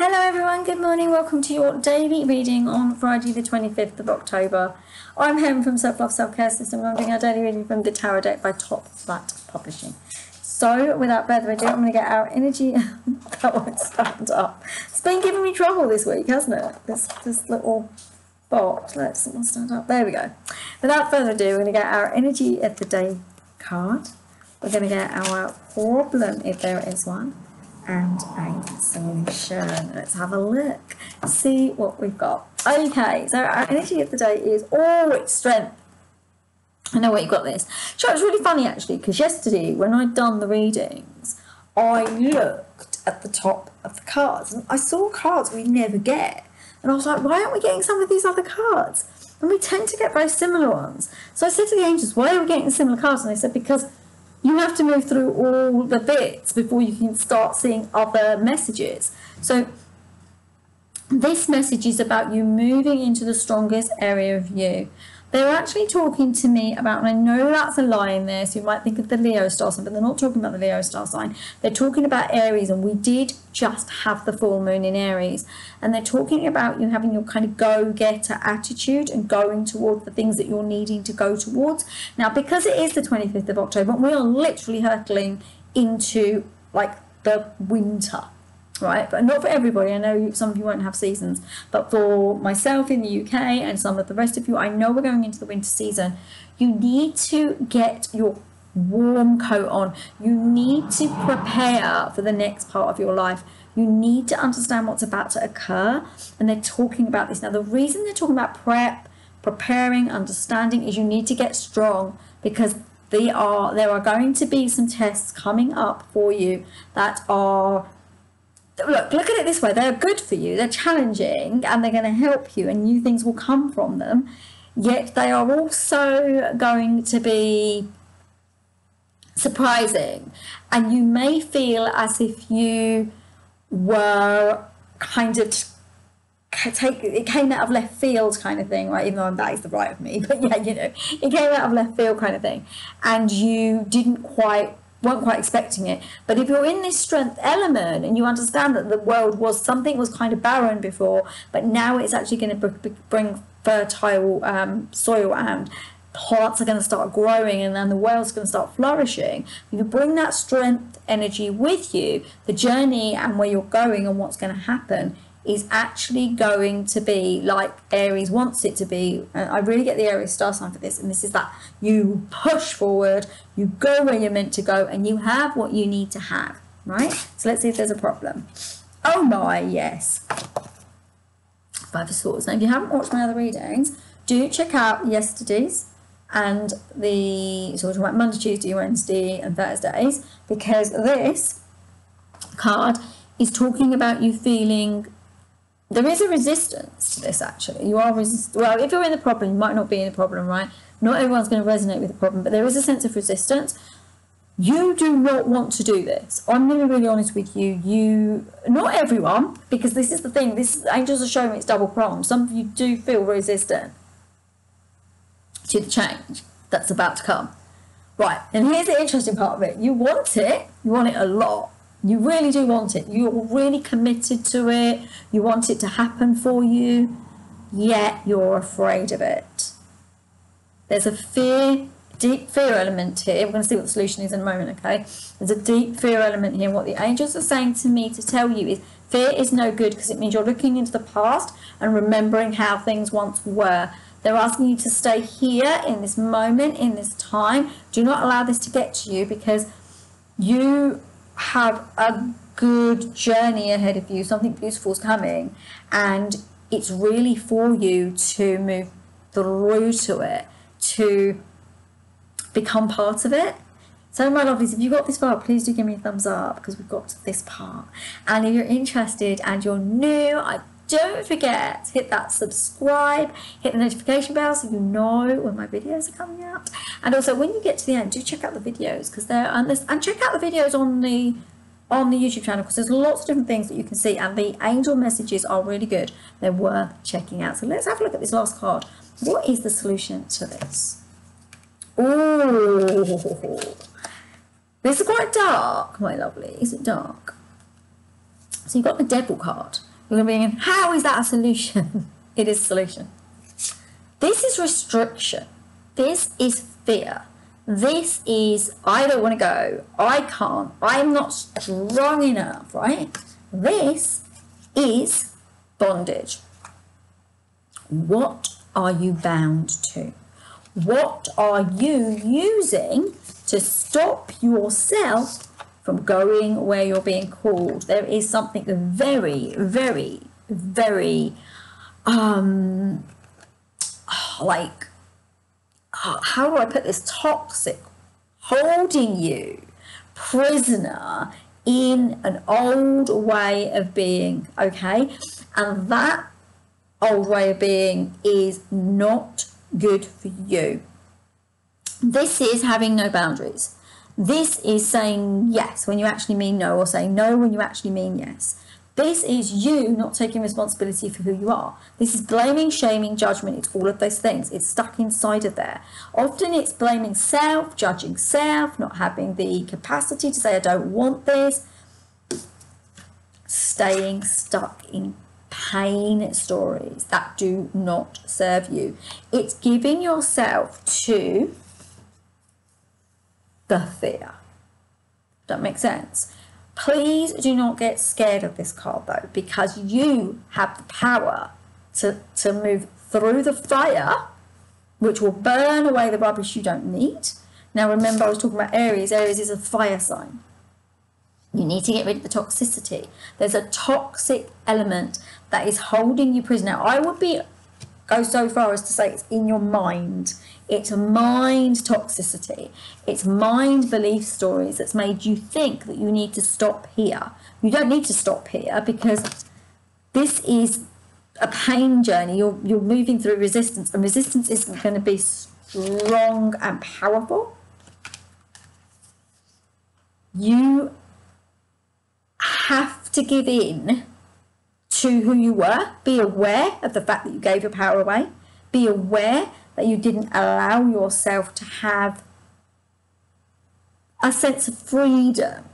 Hello everyone, good morning, welcome to your daily reading on Friday the 25th of October. I'm Helen from Self Love Self Care System and I'm doing our daily reading from the Tarot deck by Top Flat Publishing. So without further ado, I'm going to get our energy. That won't stand up. It's been giving me trouble this week, hasn't it? This little box. Let's stand up. There we go. Without further ado, we're going to get our energy of the day card. We're going to get our problem, if there is one, and a solution. Let's have a look, see what we've got. Okay, so our energy of the day is, it's strength. I know where you got this. So it's really funny actually, because yesterday when I'd done the readings, I looked at the top of the cards and I saw cards we never get. And I was like, why aren't we getting some of these other cards? And we tend to get very similar ones. So I said to the angels, why are we getting similar cards? And they said, because you have to move through all the bits before you can start seeing other messages. So this message is about you moving into the strongest area of you. They're actually talking to me about, and I know that's a lie in there, so you might think of the Leo star sign, but they're not talking about the Leo star sign. They're talking about Aries, and we did just have the full moon in Aries. And they're talking about you having your kind of go-getter attitude and going towards the things that you're needing to go towards. Now, because it is the 25th of October, we are literally hurtling into, like, the winter. Right, but not for everybody. I know some of you won't have seasons, but for myself in the UK and some of the rest of you, I know we're going into the winter season. You need to get your warm coat on. You need to prepare for the next part of your life. You need to understand what's about to occur, and they're talking about this. Now, the reason they're talking about preparing, understanding, is you need to get strong, because there are going to be some tests coming up for you that are, look at it this way, they're good for you, they're challenging, and they're going to help you, and new things will come from them, yet they are also going to be surprising, and you may feel as if you were kind of it came out of left field kind of thing, right? Even though that is the right of me, but yeah, you know, it came out of left field kind of thing, and you weren't quite expecting it. But if you're in this strength element and you understand that the world was kind of barren before, but now it's actually going to bring fertile soil, and plants are going to start growing, and then the world's going to start flourishing. If you bring that strength energy with you, the journey and where you're going and what's going to happen is actually going to be like Aries wants it to be. And I really get the Aries star sign for this, and this is that you push forward, you go where you're meant to go, and you have what you need to have, right? So let's see if there's a problem. Oh my, yes. Five of Swords. Now, if you haven't watched my other readings, do check out yesterday's and so we're talking about Monday, Tuesday, Wednesday, and Thursdays, because this card is talking about you feeling. There is a resistance to this, actually. You are well, if you're in the problem, you might not be in the problem, right? Not everyone's going to resonate with the problem, but there is a sense of resistance. You do not want to do this. I'm going to be really honest with you. Not everyone, because this is the thing. Angels are showing me it's double-pronged. Some of you do feel resistant to the change that's about to come. Right, and here's the interesting part of it. You want it. You want it a lot. You really do want it. You're really committed to it. You want it to happen for you, yet you're afraid of it. There's a deep fear element here. We're going to see what the solution is in a moment, okay? There's a deep fear element here. What the angels are saying to me to tell you is fear is no good, because it means you're looking into the past and remembering how things once were. They're asking you to stay here in this moment, in this time. Do not allow this to get to you, because you have a good journey ahead of you. Something beautiful is coming, and it's really for you to move through to it, to become part of it. So my lovelies, if you got this far, please do give me a thumbs up, because we've got to this part. And if you're interested and you're new, don't forget to hit that subscribe, hit the notification bell so you know when my videos are coming out. And also, when you get to the end, do check out the videos, because and check out the videos on the YouTube channel, because there's lots of different things that you can see, and the angel messages are really good. They're worth checking out. So let's have a look at this last card. What is the solution to this? Oh, this is quite dark, my lovely. Is it dark? So you've got the Devil card. You're going to be thinking, how is that a solution? It is a solution. This is restriction. This is fear. This is, I don't want to go. I can't. I'm not strong enough, right? This is bondage. What are you bound to? What are you using to stop yourself from going where you're being called? There is something very, very, very, like, how do I put this? Toxic, holding you prisoner in an old way of being, okay? And that old way of being is not good for you. This is having no boundaries. This is saying yes when you actually mean no, or saying no when you actually mean yes. This is you not taking responsibility for who you are. This is blaming, shaming, judgment. It's all of those things. It's stuck inside of there. Often it's blaming self, judging self, not having the capacity to say, I don't want this. Staying stuck in pain stories that do not serve you. It's giving yourself to the fear. That makes sense? Please do not get scared of this card though, because you have the power to move through the fire, which will burn away the rubbish you don't need. Now remember, I was talking about Aries. Aries is a fire sign. You need to get rid of the toxicity. There's a toxic element that is holding you prisoner. Now, I would go so far as to say it's in your mind. It's mind toxicity. It's mind belief stories that's made you think that you need to stop here. You don't need to stop here, because this is a pain journey. You're moving through resistance, and resistance isn't going to be strong and powerful. You have to give in to who you were. Be aware of the fact that you gave your power away. Be aware that you didn't allow yourself to have a sense of freedom.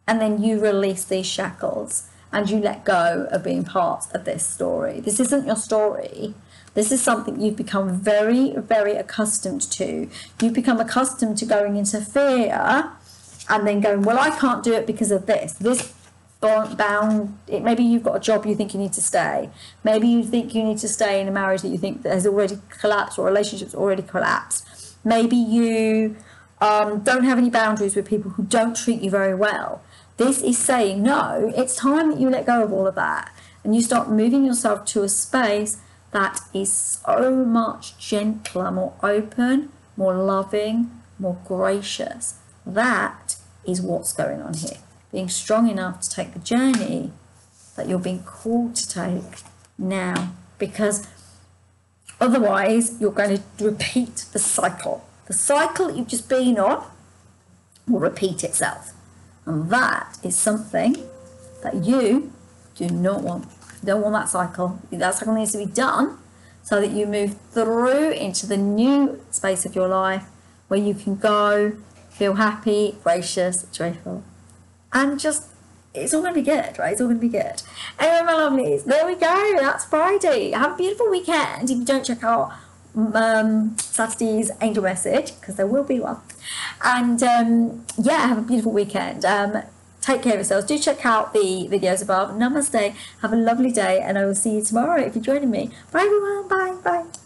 And then you release these shackles and you let go of being part of this story. This isn't your story. This is something you've become very, very accustomed to. You've become accustomed to going into fear and then going, well, I can't do it because of this. This maybe you've got a job you think you need to stay. Maybe you think you need to stay in a marriage that you think that has already collapsed, or relationships already collapsed. Maybe you don't have any boundaries with people who don't treat you very well. This is saying, no, it's time that you let go of all of that and you start moving yourself to a space that is so much gentler, more open, more loving, more gracious. That is what's going on here. Being strong enough to take the journey that you're being called to take now, because otherwise you're going to repeat the cycle. The cycle that you've just been on will repeat itself. And that is something that you do not want. You don't want that cycle. That cycle needs to be done so that you move through into the new space of your life where you can go, feel happy, gracious, joyful. And just, it's all going to be good, right? It's all going to be good. Anyway, my lovelies, there we go. That's Friday. Have a beautiful weekend. If you don't check out Saturday's angel message, because there will be one. And yeah, have a beautiful weekend. Take care of yourselves. Do check out the videos above. Namaste. Have a lovely day, and I will see you tomorrow if you're joining me. Bye, everyone. Bye. Bye.